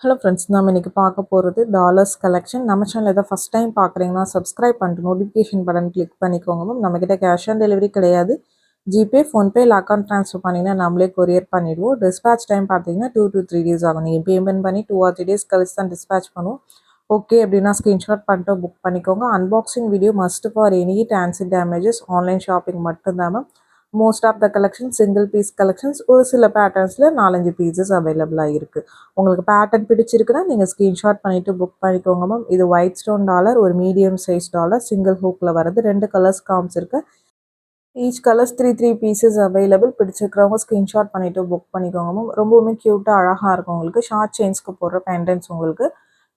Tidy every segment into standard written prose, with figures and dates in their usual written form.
Hello friends, நம்ம இன்னைக்கு பார்க்க போகிறது டாலர்ஸ் கலெக்ஷன். நம்ம சேனல் ஏதாவது ஃபஸ்ட் டைம் பார்க்குறீங்கன்னா சப்ஸ்கிரைப் பண்ணிட்டு நோட்டிஃபிகேஷன் பட்டன் கிளிக் பண்ணிக்கோங்க மேம். நம்மக்கிட்ட கேஷ் ஆன் டெலிவரி கிடையாது. ஜிபே, ஃபோன்பே இல்லை அக்கௌண்ட் ட்ரான்ஸ்ஃபர் பண்ணிங்கன்னா நம்மளே கொரியர் பண்ணிடுவோம். டிஸ்பேச் டைம் பார்த்தீங்கன்னா 2 to 3 days ஆகும். நீங்கள் பேமெண்ட் பண்ணி 2 or 3 days கழிச்சு தான் டிஸ்பேச் பண்ணுவோம். ஓகே அப்படின்னா ஸ்க்ரீன்ஷாட் பண்ணிட்டு புக் பண்ணிக்கோங்க. Unboxing video must for any transit damages. Online shopping மட்டும்தான் ma'am. Most of the collection single piece collections. ஒரு சில பேட்டர்ன்ஸில் 4-5 பீசஸ் அவைலபிளாக இருக்குது. உங்களுக்கு பேட்டர்ன் பிடிச்சிருக்குன்னா நீங்கள் ஸ்க்ரீன்ஷாட் பண்ணிவிட்டு புக் பண்ணிக்கோங்க மேம். இது ஒயிட் ஸ்டோன் டாலர், ஒரு மீடியம் சைஸ் டாலர், சிங்கிள் ஹூக்கில் வரது. 2 கலர்ஸ் காமிச்சிருக்கு. Each colours 3 pieces available. பிடிச்சிருக்கிறவங்க ஸ்க்ரீன்ஷாட் பண்ணிவிட்டு புக் பண்ணிக்கோங்க மேம். ரொம்பவுமே க்யூட்டாக அழகாக இருக்கும். உங்களுக்கு ஷார்ட் செயின்ஸ்க்கு போடுற பெண்டன்ஸ் உங்களுக்கு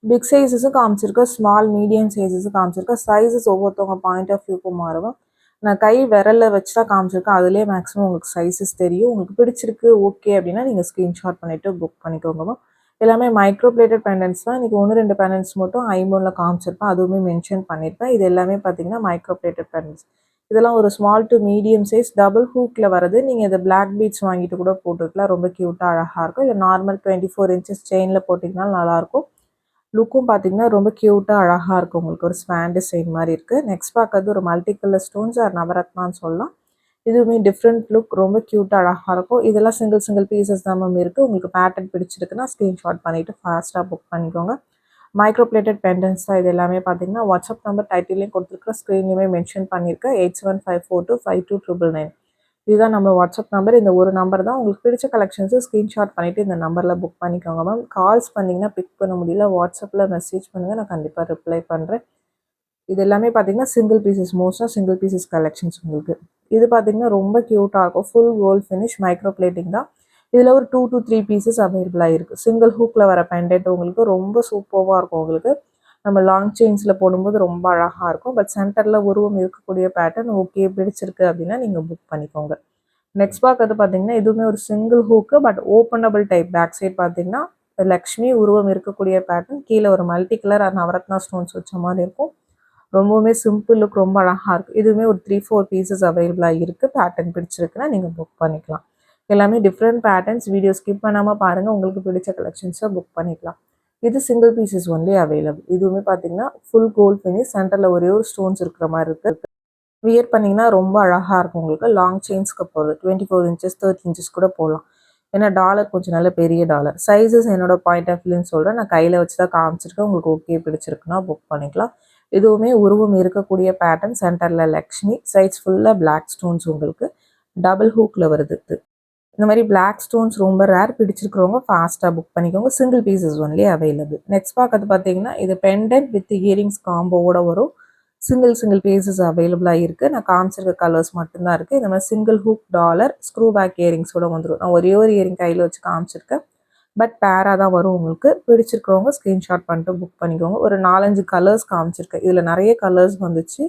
பிக் சைஸஸும் காமிச்சிருக்கு, ஸ்மால் மீடியம் சைஸஸும் காமிச்சிருக்கு. சைஸஸ் ஒவ்வொருத்தவங்க பாயிண்ட் ஆஃப் வியூக்கு மாறும். நான் கை விரலில் வச்சு தான் காமிச்சிருக்கேன். அதுலேயே மேக்ஸிமம் உங்களுக்கு சைஸஸ் தெரியும். உங்களுக்கு பிடிச்சிருக்கு ஓகே அப்படின்னா நீங்கள் ஸ்க்ரீன்ஷாட் பண்ணிவிட்டு புக் பண்ணிக்கோங்க மேம். எல்லாமே மைக்ரோ பிளேட்டட் பெண்டன்ஸ் தான். இன்றைக்கி 1-2 பெண்டன்ஸ் மட்டும் ஐமோனில் காமிச்சிருப்பேன், அதுவுமே மென்ஷன் பண்ணியிருப்பேன். இது எல்லாமே பார்த்தீங்கன்னா மைக்ரோ பிளேட்டட் பெண்டன்ஸ். இதெல்லாம் ஒரு small to medium size double ஹூக்கில் வருது. நீங்கள் இதை பிளாக் பீட்ஸ் வாங்கிட்டு கூட போட்டுக்கலாம். ரொம்ப க்யூட்டாக அழகாக இருக்கும். இல்லை நார்மல் 24 inches செயினில் போட்டிங்கனாலும் நல்லாயிருக்கும். லுக்கும் பார்த்தீங்கன்னா ரொம்ப க்யூட்டாக அழகாக இருக்கும். உங்களுக்கு ஒரு ஸ்வான் டிசைன் மாதிரி இருக்குது. நெக்ஸ்ட் பார்க்கறது ஒரு மல்டி கலர் ஸ்டோன்ஸ் ஆர் நவரத்னான்னு சொல்லலாம். இதுவுமே டிஃப்ரெண்ட் லுக், ரொம்ப க்யூட்டாக அழகாக இருக்கும். இதெல்லாம் சிங்கிள் பீசஸ் தான் மேம் இருக்குது. உங்களுக்கு பேட்டர்ன் பிடிச்சிருக்குன்னா ஸ்க்ரீன்ஷாட் பண்ணிவிட்டு ஃபாஸ்ட்டாக புக் பண்ணிக்கோங்க. மைக்ரோ பிளேட்டட் பெண்டன்ஸ் தான் இது எல்லாமே. பார்த்தீங்கன்னா வாட்ஸ்அப் நம்பர் டைட்டிலையும் கொடுத்துருக்க, ஸ்க்ரீன்லையுமே மென்ஷன் பண்ணியிருக்கேன். 8754252999. இதுதான் நம்ம வாட்ஸ்அப் நம்பர். இந்த ஒரு நம்பர் தான். உங்களுக்கு பிடிச்ச கலெக்ஷன்ஸு ஸ்க்ரீன்ஷாட் பண்ணிவிட்டு இந்த நம்பரில் புக் பண்ணிக்கோங்க மேம். கால்ஸ் பண்ணிங்கன்னா பிக் பண்ண முடியல, வாட்ஸ்அப்பில் மெசேஜ் பண்ணுங்கள், நான் கண்டிப்பாக ரிப்ளை பண்ணுறேன். இது எல்லாமே பார்த்தீங்கன்னா சிங்கிள் பீசஸ், மோஸ்ட்டாக சிங்கிள் பீசஸ் கலெக்ஷன்ஸ் உங்களுக்கு. இது பார்த்தீங்கன்னா ரொம்ப க்யூட்டாக இருக்கும். Full gold finish micro plating தான். இதில் ஒரு 2 to 3 பீசஸ் அவைலபிளாக இருக்குது. சிங்கிள் ஹூக்கில் வர பெண்டன்ட் உங்களுக்கு ரொம்ப சூப்பராக இருக்கும். உங்களுக்கு நம்ம லாங் செயின்ஸில் போடும்போது ரொம்ப அழகாக இருக்கும். பட் சென்டரில் உருவம் இருக்கக்கூடிய பேட்டர்ன் ஓகே பிடிச்சிருக்கு அப்படின்னா நீங்கள் புக் பண்ணிக்கோங்க. நெக்ஸ்ட் பார்க்கறது பார்த்தீங்கன்னா இதுவுமே ஒரு single hook, but openable type. Back side பார்த்தீங்கன்னா லக்ஷ்மி உருவம் இருக்கக்கூடிய பேட்டர்ன். கீழே ஒரு மல்டி கலர் நவரத்னா ஸ்டோன்ஸ் வச்ச மாதிரி இருக்கும். ரொம்பவுமே சிம்பிள் லுக், ரொம்ப அழகாக இருக்குது. இதுவுமே ஒரு 3-4 பீசஸ் அவைலபிளாக இருக்குது. பேட்டர்ன் பிடிச்சிருக்குன்னா நீங்கள் புக் பண்ணிக்கலாம். எல்லாமே டிஃப்ரெண்ட் பேட்டர்ன்ஸ். வீடியோ ஸ்கிப் பண்ணாமல் பாருங்கள். உங்களுக்கு பிடிச்ச கலெக்ஷன்ஸை புக் பண்ணிக்கலாம். இது சிங்கிள் பீசஸ் ஒன்லி அவைலபிள். இதுவுமே பார்த்தீங்கன்னா ஃபுல் கோல்ட் ஃபினிஷ், சென்டரில் ஒரே ஒரு ஸ்டோன்ஸ் இருக்கிற மாதிரி இருக்குது. வியர் பண்ணிங்கன்னா ரொம்ப அழகாக இருக்கும். உங்களுக்கு லாங் செயின்ஸ்க்கு போகிறது 24 inches 30 inches கூட போடலாம். ஏன்னா டாலர் கொஞ்சம் நல்ல பெரிய டாலர். சைஸஸ் என்னோட பாயிண்ட் ஆஃப் வியூன்னு சொல்கிறேன். நான் கையில் வச்சு தான் காமிச்சிருக்கேன். உங்களுக்கு ஓகே பிடிச்சிருக்குன்னா புக் பண்ணிக்கலாம். இதுவுமே உருவம் இருக்கக்கூடிய பேட்டர்ன். சென்டரில் லக்ஷ்மி, சைட்ஸ் ஃபுல்லாக பிளாக் ஸ்டோன்ஸ் உங்களுக்கு டபுள் ஹூக்கில் வருது. இந்த மாதிரி பிளாக் ஸ்டோன்ஸ் ரொம்ப ரேர். பிடிச்சிருக்கிறவங்க ஃபாஸ்ட்டாக புக் பண்ணிக்கோங்க. Single pieces only available. Next பார்க்கறது பார்த்தீங்கன்னா இது பெண்டன்ட் வித் இயரிங்ஸ் காம்போவோட வரும். சிங்கிள் பீசஸ் அவைலபிளாக இருக்குது. நான் காமிச்சிருக்க கலர்ஸ் மட்டும்தான் இருக்குது. இந்த மாதிரி single hook dollar, screw back இயரிங்ஸோட வந்துடும். நான் ஒரே ஒரு இயரிங் கையில் வச்சு காமிச்சிருக்கேன், பட் பேராக தான் வரும். உங்களுக்கு பிடிச்சிருக்கிறவங்க ஸ்க்ரீன்ஷாட் பண்ணிட்டு புக் பண்ணிக்கோங்க. ஒரு 4-5 கலர்ஸ் காமிச்சிருக்கேன். இதில் நிறைய கலர்ஸ் வந்துச்சு.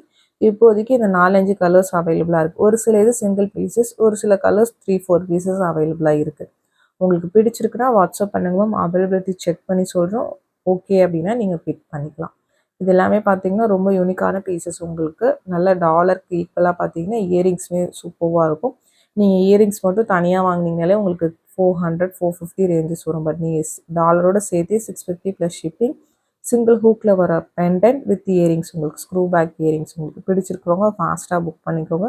இப்போதைக்கு இந்த 4-5 கலர்ஸ் அவைலபிளாக இருக்குது. ஒரு சில இது சிங்கிள் பீசஸ், ஒரு சில கலர்ஸ் 3-4 பீசஸ் அவைலபிளாக இருக்குது. உங்களுக்கு பிடிச்சிருக்குன்னா வாட்ஸ்அப் பண்ணுங்க மேம். அவைலபிலிட்டி செக் பண்ணி சொல்கிறோம். ஓகே அப்படின்னா நீங்கள் பிக் பண்ணிக்கலாம். இது எல்லாமே பார்த்தீங்கன்னா ரொம்ப யூனிக்கான பீசஸ். உங்களுக்கு நல்ல டாலருக்கு ஈக்குவலாக பார்த்தீங்கன்னா இயரிங்ஸுமே சூப்பராக இருக்கும். நீங்கள் இயரிங்ஸ் மட்டும் தனியாக வாங்கினீங்கனாலே உங்களுக்கு 400-450 ரேஞ்சஸ் வரும். பட் நீங்கள் டாலரோட சேர்த்து 650 ப்ளஸ் ஷிப்பிங். சிங்கிள் ஹூக்கில் வர பெண்டன்ட் வித் இயரிங்ஸ் உங்களுக்கு ஸ்க்ரூ பேக் இயரிங்ஸ். உங்களுக்கு பிடிச்சிருக்கிறவங்க ஃபாஸ்ட்டாக புக் பண்ணிக்கோங்க.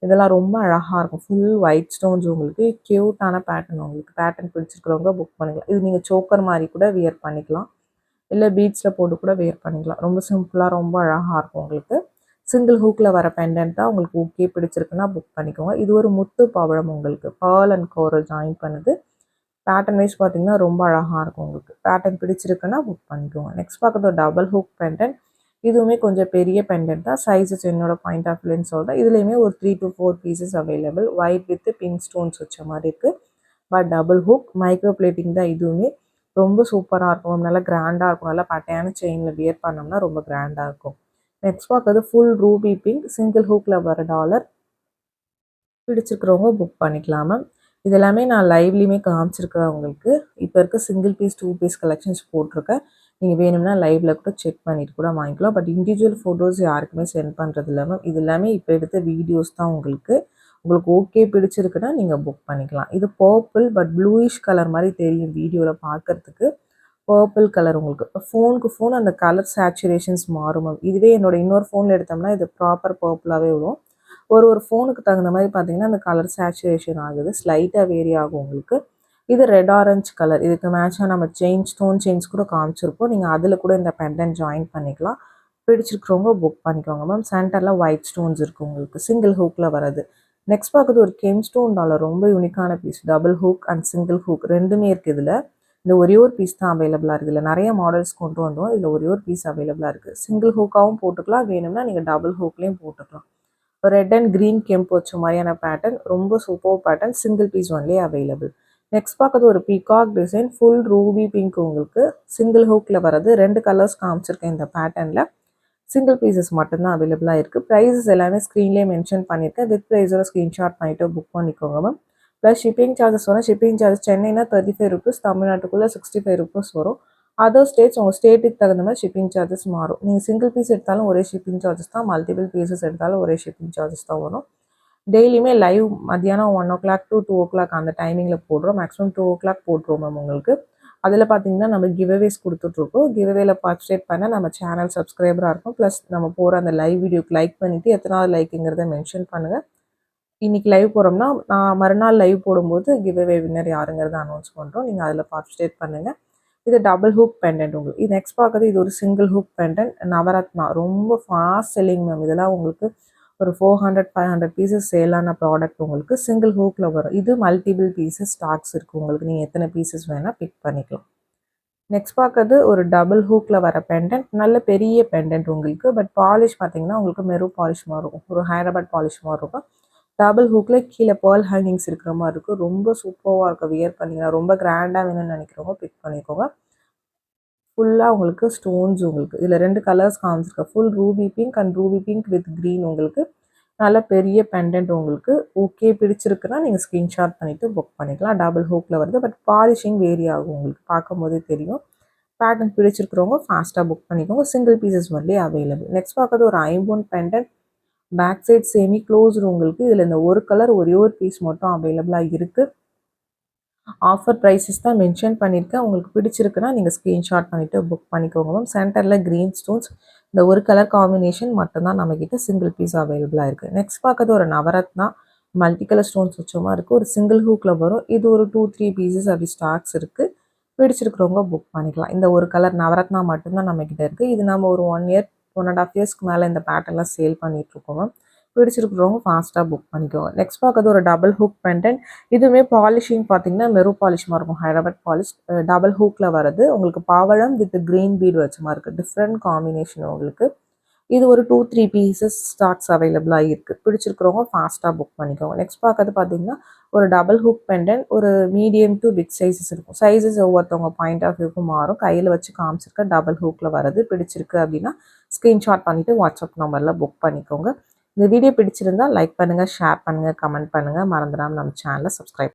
இதெல்லாம் ரொம்ப அழகாக இருக்கும். ஃபுல் ஒயிட் ஸ்டோன்ஸ் உங்களுக்கு க்யூட்டான பேட்டர்ன். உங்களுக்கு பேட்டர்ன் பிடிச்சிருக்கிறவங்க புக் பண்ணிக்கலாம். இது நீங்கள் சோக்கர் மாதிரி கூட வியர் பண்ணிக்கலாம், இல்லை பீட்ஸில் போட்டு கூட வியர் பண்ணிக்கலாம். ரொம்ப சிம்பிளாக ரொம்ப அழகாக இருக்கும். உங்களுக்கு சிங்கிள் ஹூக்கில் வர பெண்டன்ட் தான். உங்களுக்கு ஓகே பிடிச்சிருக்குன்னா புக் பண்ணிக்கோங்க. இது ஒரு முத்து பவழம் உங்களுக்கு பேர்ல் அண்ட் கோரல் ஜாயின் பண்ணுது. பேட்டர்ன் வைஸ் பார்த்தீங்கன்னா ரொம்ப அழகாக இருக்கும். உங்களுக்கு பேட்டர்ன் பிடிச்சிருக்குன்னா புக் பண்ணிக்கோங்க. நெக்ஸ்ட் பார்க்குறது ஒரு டபுள் ஹூக் பெண்டன்ட். இதுவுமே கொஞ்சம் பெரிய பெண்டன்ட் தான். சைஸஸ் என்னோட பாயிண்ட் ஆஃப் வியூன்னு சொல்கிறேன். இதுலேயுமே ஒரு 3 to 4 pieces available. White with pink stones வச்ச மாதிரி இருக்குது. But double hook micro plating தான். இதுவுமே ரொம்ப சூப்பராக இருக்கும். நல்லா கிராண்டாக இருக்கும். நல்லா பட்டையான செயினில் வியர் பண்ணோம்னா ரொம்ப கிராண்டாக இருக்கும். நெக்ஸ்ட் பார்க்குறது ஃபுல் ரூபி பிங்க், சிங்கிள் ஹூக்கில் வர டாலர். பிடிச்சிருக்கிறவங்க புக் பண்ணிக்கலாம் மேம். இது எல்லாமே நான் லைவ்லேயுமே காமிச்சிருக்கிறேன் உங்களுக்கு. இப்போ இருக்க சிங்கிள் பீஸ் 2 பீஸ் கலெக்ஷன்ஸ் போட்டிருக்கேன். நீங்கள் வேணும்னா லைவில் கூட செக் பண்ணிவிட்டு கூட வாங்கிக்கலாம். பட் இண்டிவிஜுவல் ஃபோட்டோஸ் யாருக்குமே சென்ட் பண்ணுறது இல்லை மேம். இது எல்லாமே இப்போ எடுத்த வீடியோஸ் தான். உங்களுக்கு ஓகே பிடிச்சிருக்குன்னா நீங்கள் புக் பண்ணிக்கலாம். இது பர்பிள் பட் ப்ளூயிஷ் கலர் மாதிரி தெரியும் வீடியோவில் பார்க்குறதுக்கு. பர்பிள் கலர் உங்களுக்கு ஃபோனுக்கு ஃபோன் அந்த கலர் சேச்சுரேஷன்ஸ் மாறும் மேம். இதுவே என்னோட இன்னொரு ஃபோனில் எடுத்தோம்னா இது ப்ராப்பர் பர்பிளாகவே விடும். ஒரு ஃபோனுக்கு தகுந்த மாதிரி பார்த்தீங்கன்னா அந்த கலர் சேச்சுரேஷன் ஆகுது, ஸ்லைட்டாக வேரி ஆகும் உங்களுக்கு. இது ரெட் ஆரஞ்ச் கலர். இதுக்கு மேட்சாக நம்ம ஸ்டோன் செயின்ஸ் கூட காமிச்சிருப்போம். நீங்கள் அதில் கூட இந்த பெண்டன்ட் ஜாயின் பண்ணிக்கலாம். பிடிச்சிருக்கிறவங்க புக் பண்ணிக்கோங்க மேம். சென்டரில் ஒயிட் ஸ்டோன்ஸ் இருக்குது உங்களுக்கு, சிங்கிள் ஹூக்கில் வரது. நெக்ஸ்ட் பார்க்குறது ஒரு கெம் ஸ்டோன் டாலர், ரொம்ப யூனிக்கான piece. Double hook and single hook ரெண்டுமே இருக்குது இதில். இந்த ஒரே ஒரு பீஸ் தான் அவைலபிளாக இருக்குது. இல்லை நிறைய மாடல்ஸ் கொண்டு வந்தோம், இதில் ஒரே ஒரு பீஸ் அவைலபிளாக இருக்குது. சிங்கிள் ஹூக்காகவும் போட்டுக்கலாம், வேணும்னா நீங்கள் டபுள் ஹூக்லேயும் போட்டுக்கலாம். ரெட் அண்ட் க்ரீன் கெம்ப் வச்ச மாதிரியான பேட்டர்ன், ரொம்ப சூப்பர் பேட்டர்ன், சிங்கிள் பீஸ் ஒன்லேயே அவைலபிள். நெக்ஸ்ட் பார்க்குறது ஒரு peacock design, full ruby pink உங்களுக்கு, சிங்கிள் ஹூக்கில் வரது. 2 கலர்ஸ் காமிச்சிருக்கேன் இந்த பேட்டர்னில். சிங்கிள் பீசஸ் மட்டும்தான் அவைலபிளாக இருக்குது. ப்ரைஸஸ் எல்லாமே ஸ்க்ரீன்லேயே மென்ஷன் பண்ணியிருக்கேன். வித் ப்ரைஸோட ஸ்க்ரீன்ஷாட் பண்ணிவிட்டு புக் பண்ணிக்கோங்க மேம். ப்ளஸ் ஷிப்பிங் சார்ஜஸ் வரும். ஷிப்பிங் சார்ஜஸ் சென்னைனா 35 ருபீஸ், தமிழ்நாட்டுக்குள்ளே 65 ருபீஸ் வரும். அதர் ஸ்டேட்ஸ் உங்கள் ஸ்டேட்டுக்கு தகுந்த மாதிரி ஷிப்பிங் சார்ஜஸ் மாறும். நீங்கள் சிங்கிள் பீஸ் எடுத்தாலும் ஒரே ஷிப்பிங் சார்ஜஸ் தான், மல்டிபிள் பீசஸ் எடுத்தாலும் ஒரே ஷிப்பிங் சார்ஜஸ் தான் வரும். டெய்லியுமே லைவ் மத்தியானம் 1 o'clock to 2 o'clock அந்த டைமிங்கில் போடுறோம். மேக்ஸிமம் 2 o'clock போட்டுருவோம் மேம் உங்களுக்கு. அதில் பார்த்தீங்கன்னா நம்ம கிவ்அவேஸ் கொடுத்துட்ருக்கோம். கிவ்அவேல பார்ட்டிசிபேட் பண்ண நம்ம சேனல் சப்ஸ்கிரைபராக இருக்கும். ப்ளஸ் நம்ம போகிற அந்த லைவ் வீடியோக்கு லைக் பண்ணிவிட்டு எத்தனாவது லைக்குங்கிறத மென்ஷன் பண்ணுங்கள். இன்றைக்கி லைவ் போகிறோம்னா நான் மறுநாள் லைவ் போடும்போது கிவ்அவே வின்னர் யாருங்கிறத அனௌன்ஸ் பண்ணுறோம். நீங்கள் அதில் பார்ட்டிசிபேட் பண்ணுங்கள். இது டபுள் ஹூக் பெண்டன்ட் உங்களுக்கு. இது நெக்ஸ்ட் பார்க்குறது இது ஒரு சிங்கிள் ஹூக் பெண்டன்ட், நவரத்னா. ரொம்ப ஃபாஸ்ட் செல்லிங் மேம். இதெல்லாம் உங்களுக்கு ஒரு 400-500 பீசஸ் சேலான ப்ராடக்ட் உங்களுக்கு சிங்கிள் ஹூக்கில் வரும். இது மல்டிபிள் பீசஸ் ஸ்டாக்ஸ் இருக்குது உங்களுக்கு, நீங்கள் எத்தனை பீசஸ் வேணால் பிக் பண்ணிக்கலாம். நெக்ஸ்ட் பார்க்குறது ஒரு டபுள் ஹூக்கில் வர பெண்டன்ட், நல்ல பெரிய பெண்டன்ட் உங்களுக்கு. பட் பாலிஷ் பார்த்தீங்கன்னா உங்களுக்கு மெரூன் பாலிஷ் மாதிரி இருக்கும், ஒரு ஹைதராபாத் பாலிஷ் மாதிரி இருக்கும். டபுள் ஹூக்கில் கீழே பேர்ல் ஹேங்கிங்ஸ் இருக்கிற மாதிரி இருக்கும். ரொம்ப சூப்பராக இருக்கும், வியர் பண்ணிங்கன்னா. ரொம்ப கிராண்டாக வேணும்னு நினைக்கிறவங்க பிக் பண்ணிக்கோங்க. ஃபுல்லாக உங்களுக்கு ஸ்டோன்ஸ் உங்களுக்கு. இதில் 2 கலர்ஸ் காமிச்சிருக்கேன், full ruby pink and Ruby pink with green உங்களுக்கு. நல்ல பெரிய பெண்டன்ட் உங்களுக்கு. ஓகே பிடிச்சிருக்குன்னா நீங்கள் ஸ்க்ரீன்ஷாட் பண்ணிவிட்டு புக் பண்ணிக்கலாம். டபுள் ஹூக்கில் வருது, பட் பாலிஷிங் வேரி ஆகும் உங்களுக்கு, பார்க்கும் போதே தெரியும். பேட்டர்ன் பிடிச்சிருக்கிறவங்க ஃபாஸ்ட்டாக புக் பண்ணிக்கோங்க. Single pieces only available. Next பார்க்குறது ஒரு ஐம்போன் pendant, back side semi closed உங்களுக்கு. இதில் இந்த ஒரு கலர் ஒரே ஒரு பீஸ் மட்டும் அவைலபிளாக இருக்குது. ஆஃபர் ப்ரைஸஸ் தான் மென்ஷன் பண்ணியிருக்கேன். உங்களுக்கு பிடிச்சிருக்குன்னா நீங்கள் ஸ்க்ரீன்ஷாட் பண்ணிவிட்டு புக் பண்ணிக்கோங்க மேம். சென்டரில் க்ரீன் ஸ்டோன்ஸ், இந்த ஒரு கலர் காம்பினேஷன் மட்டும்தான் நம்மக்கிட்ட சிங்கிள் பீஸ் அவைலபிளாக இருக்குது. நெக்ஸ்ட் பார்க்குறது ஒரு நவரத்னா, மல்டி கலர் ஸ்டோன்ஸ் வச்ச மாதிரி இருக்குது, ஒரு சிங்கிள் ஹூக்கில் வரும். இது ஒரு 2-3 பீசஸ் அப்படி ஸ்டாக்ஸ் இருக்குது. பிடிச்சிருக்கிறவங்க புக் பண்ணிக்கலாம். இந்த ஒரு கலர் நவரத்னா மட்டும்தான் நம்மக்கிட்ட இருக்குது. இது நம்ம ஒரு 1 year 1.5 yearsக்கு மேலே இந்த பேட்டர்லாம் சேல் பண்ணிகிட்ருக்கோம் மேம். பிடிச்சிருக்கிறவங்க ஃபாஸ்ட்டாக புக் பண்ணிக்கோங்க. நெக்ஸ்ட் பார்க்குறது ஒரு டபுள் ஹூக் பெண்டன்ட். இதுவுமே பாலிஷிங் பார்த்தீங்கன்னா மெரூன் பாலிஷ் மாதிரி இருக்கும், ஹைதராபாத் பாலிஷ். டபுள் ஹூக்கில் வருது உங்களுக்கு. பாவழம் வித் க்ரீன் பீட் வச்ச மாதிரி இருக்குது, டிஃப்ரெண்ட் காம்பினேஷன் உங்களுக்கு. இது ஒரு 2-3 பீசஸ் ஸ்டாக்ஸ் அவைலபிளாக இருக்குது. பிடிச்சிருக்கிறவங்க ஃபாஸ்ட்டாக புக் பண்ணிக்கோங்க. நெக்ஸ்ட் பார்க்கறது பார்த்தீங்கன்னா ஒரு டபுள் ஹூக் பெண்டன்ட், ஒரு மீடியம் டு பிக் சைஸஸ் இருக்கும். சைஸஸ் ஒவ்வொருத்தவங்க பாயிண்ட் ஆஃப் வியூக்கும் மாறும். கையில் வச்சு காமிச்சிருக்க டபுள் ஹூக்கில் வருது. பிடிச்சிருக்கு அப்படின்னா ஸ்க்ரீன்ஷாட் பண்ணிவிட்டு வாட்ஸ்அப் நம்பரில் புக் பண்ணிக்கோங்க. இந்த வீடியோ பிடிச்சிருந்தால் லைக் பண்ணுங்கள், ஷேர் பண்ணுங்கள், கமெண்ட் பண்ணுங்கள். மறந்துடாமல் நம்ம சேனலை சப்ஸ்கிரைப்